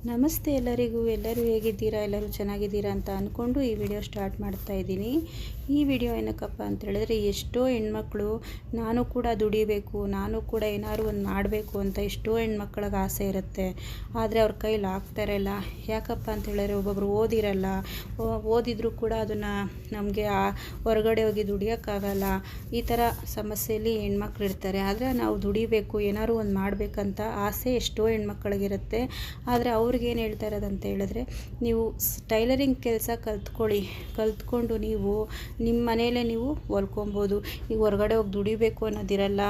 ನಮಸ್ತೆ ಎಲ್ಲರಿಗೂ. ಎಲ್ಲರೂ ಹೇಗಿದ್ದೀರಾ? ಎಲ್ಲರೂ ಚೆನ್ನಾಗಿದ್ದೀರಾ ಅಂತ ಅಂದ್ಕೊಂಡು ಈ ವಿಡಿಯೋ ಸ್ಟಾರ್ಟ್ ಮಾಡ್ತಾ ಇದ್ದೀನಿ. ಈ ವಿಡಿಯೋ ಏನಕ್ಕಪ್ಪ ಅಂತ ಹೇಳಿದ್ರೆ, ಎಷ್ಟೋ ಹೆಣ್ಮಕ್ಳು ನಾನು ಕೂಡ ದುಡಿಬೇಕು, ನಾನು ಕೂಡ ಏನಾದ್ರು ಒಂದು ಮಾಡಬೇಕು ಅಂತ ಎಷ್ಟೋ ಹೆಣ್ಮಕ್ಳಿಗೆ ಆಸೆ ಇರುತ್ತೆ. ಆದರೆ ಅವ್ರ ಕೈಲಿ ಆಗ್ತಾಯಿರಲ್ಲ. ಯಾಕಪ್ಪ ಅಂತ ಹೇಳಿದ್ರೆ, ಒಬ್ಬೊಬ್ರು ಓದಿರಲ್ಲ, ಓದಿದ್ರು ಕೂಡ ಅದನ್ನು ನಮಗೆ ಹೊರಗಡೆ ಹೋಗಿ ದುಡಿಯೋಕ್ಕಾಗಲ್ಲ. ಈ ಥರ ಸಮಸ್ಯೆಯಲ್ಲಿ ಹೆಣ್ಮಕ್ಳು ಇರ್ತಾರೆ. ಆದರೆ ನಾವು ದುಡಿಬೇಕು, ಏನಾದ್ರು ಒಂದು ಮಾಡಬೇಕಂತ ಆಸೆ ಎಷ್ಟೋ ಹೆಣ್ಮಕ್ಳಿಗಿರುತ್ತೆ. ಆದರೆ ಅವ್ರಿಗೇನು ಹೇಳ್ತಾ ಇರೋದಂತ ಹೇಳಿದ್ರೆ, ನೀವು ಟೈಲರಿಂಗ್ ಕೆಲಸ ಕಲ್ತ್ಕೊಂಡು ನೀವು ನಿಮ್ಮ ಮನೆಯಲ್ಲೇ ನೀವು ಹೊಲ್ಕೊಬೋದು. ಈಗ ಹೊರಗಡೆ ಹೋಗಿ ದುಡಿಬೇಕು ಅನ್ನೋದಿರಲ್ಲ,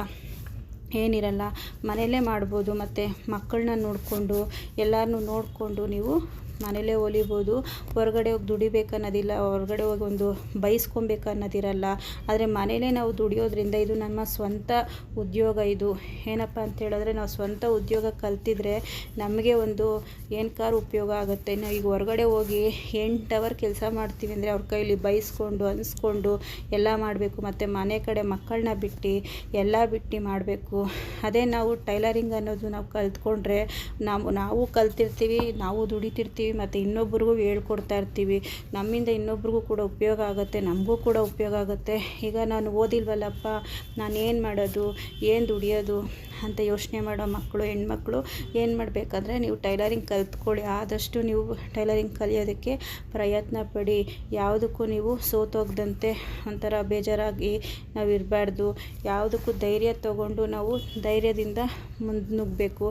ಏನಿರಲ್ಲ, ಮನೆಯಲ್ಲೇ ಮಾಡ್ಬೋದು. ಮತ್ತು ಮಕ್ಕಳನ್ನ ನೋಡಿಕೊಂಡು ಎಲ್ಲರನ್ನೂ ನೋಡಿಕೊಂಡು ನೀವು ಮನೇಲೇ ಹೊಲಿಬೋದು. ಹೊರಗಡೆ ಹೋಗಿ ದುಡಿಬೇಕು ಅನ್ನೋದಿಲ್ಲ, ಹೊರಗಡೆ ಹೋಗಿ ಒಂದು ಬಯಸ್ಕೊಬೇಕು ಅನ್ನೋದಿರಲ್ಲ. ಆದರೆ ಮನೇಲೇ ನಾವು ದುಡಿಯೋದ್ರಿಂದ ಇದು ನಮ್ಮ ಸ್ವಂತ ಉದ್ಯೋಗ. ಇದು ಏನಪ್ಪ ಅಂತ ಹೇಳಿದ್ರೆ, ನಾವು ಸ್ವಂತ ಉದ್ಯೋಗ ಕಲ್ತಿದ್ರೆ ನಮಗೆ ಒಂದು ಏನಕ್ಕಾರು ಉಪಯೋಗ ಆಗುತ್ತೆ. ನಾವು ಈಗ ಹೊರಗಡೆ ಹೋಗಿ 8 ಅವರ್ ಕೆಲಸ ಮಾಡ್ತೀವಿ ಅಂದರೆ ಅವ್ರ ಕೈಲಿ ಬಯಸ್ಕೊಂಡು ಅನಿಸ್ಕೊಂಡು ಎಲ್ಲ ಮಾಡಬೇಕು. ಮತ್ತು ಮನೆ ಕಡೆ ಮಕ್ಕಳನ್ನ ಬಿಟ್ಟು ಮಾಡಬೇಕು. ಅದೇ ನಾವು ಟೈಲರಿಂಗ್ ಅನ್ನೋದು ನಾವು ಕಲ್ತ್ಕೊಂಡ್ರೆ ನಾವು ಕಲ್ತಿರ್ತೀವಿ, ನಾವು ದುಡಿತಿರ್ತೀವಿ, ಮತ್ತು ಇನ್ನೊಬ್ರಿಗೂ ಹೇಳ್ಕೊಡ್ತಾ ಇರ್ತೀವಿ. ನಮ್ಮಿಂದ ಇನ್ನೊಬ್ರಿಗೂ ಕೂಡ ಉಪಯೋಗ ಆಗುತ್ತೆ, ನಮಗೂ ಕೂಡ ಉಪಯೋಗ ಆಗುತ್ತೆ. ಈಗ ನಾನು ಓದಿಲ್ವಲ್ಲಪ್ಪ, ನಾನು ಏನು ಮಾಡೋದು, ಏನು ದುಡಿಯೋದು ಅಂತ ಯೋಚನೆ ಮಾಡೋ ಹೆಣ್ಮಕ್ಳು ಏನು ಮಾಡಬೇಕಂದ್ರೆ, ನೀವು ಟೈಲರಿಂಗ್ ಕಲ್ತ್ಕೊಳ್ಳಿ. ಆದಷ್ಟು ನೀವು ಟೈಲರಿಂಗ್ ಕಲಿಯೋದಕ್ಕೆ ಪ್ರಯತ್ನ ಪಡಿ. ಯಾವುದಕ್ಕೂ ನೀವು ಸೋತೋಗದಂತೆ ಒಂಥರ ಬೇಜಾರಾಗಿ ನಾವು ಇರಬಾರ್ದು. ಯಾವುದಕ್ಕೂ ಧೈರ್ಯ ತೊಗೊಂಡು ನಾವು ಧೈರ್ಯದಿಂದ ಮುನ್ನುಗ್ಗಬೇಕು.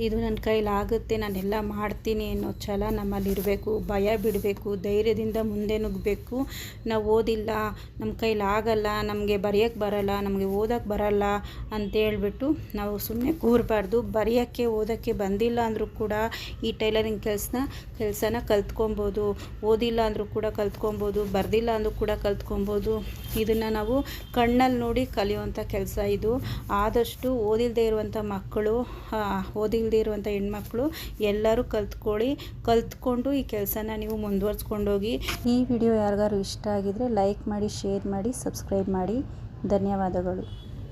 ಇದು ನನ್ನ ಕೈಲಾಗುತ್ತೆ, ನಾನೆಲ್ಲ ಮಾಡ್ತೀನಿ ಅನ್ನೋ ಛಲ ನಮ್ಮಲ್ಲಿರಬೇಕು. ಭಯ ಬಿಡಬೇಕು, ಧೈರ್ಯದಿಂದ ಮುಂದೆ ನುಗ್ಗಬೇಕು. ನಾವು ಓದಿಲ್ಲ, ನಮ್ಮ ಕೈಲಾಗಲ್ಲ, ನಮಗೆ ಬರೆಯೋಕ್ಕೆ ಬರಲ್ಲ, ನಮಗೆ ಓದೋಕ್ಕೆ ಬರಲ್ಲ ಅಂತೇಳ್ಬಿಟ್ಟು ನಾವು ಸುಮ್ಮನೆ ಕೂರಬಾರ್ದು. ಬರೆಯೋಕ್ಕೆ ಓದೋಕ್ಕೆ ಬಂದಿಲ್ಲ ಅಂದರೂ ಕೂಡ ಈ ಟೈಲರಿಂಗ್ ಕೆಲಸನ ಕಲ್ತ್ಕೊಬೋದು. ಓದಿಲ್ಲ ಅಂದರೂ ಕೂಡ ಕಲ್ತ್ಕೊಬೋದು, ಬರೆದಿಲ್ಲ ಅಂದರೂ ಕೂಡ ಕಲ್ತ್ಕೊಬೋದು. ಇದನ್ನು ನಾವು ಕಣ್ಣಲ್ಲಿ ನೋಡಿ ಕಲಿಯುವಂಥ ಕೆಲಸ ಇದು. ಆದಷ್ಟು ಓದಿಲ್ಲದೆ ಇರುವಂಥ ಮಕ್ಕಳು, ಓದಿಲ್ಲದೆ ಇರುವಂಥ ಹೆಣ್ಮಕ್ಳು ಎಲ್ಲರೂ ಕಲ್ತ್ಕೊಂಡು ಈ ಕೆಲಸನ ನೀವು ಮುಂದುವರ್ಸ್ಕೊಂಡೋಗಿ. ಈ ವಿಡಿಯೋ ಯಾರಿಗಾರು ಇಷ್ಟ ಆಗಿದರೆ ಲೈಕ್ ಮಾಡಿ, ಶೇರ್ ಮಾಡಿ, ಸಬ್ಸ್ಕ್ರೈಬ್ ಮಾಡಿ. ಧನ್ಯವಾದಗಳು.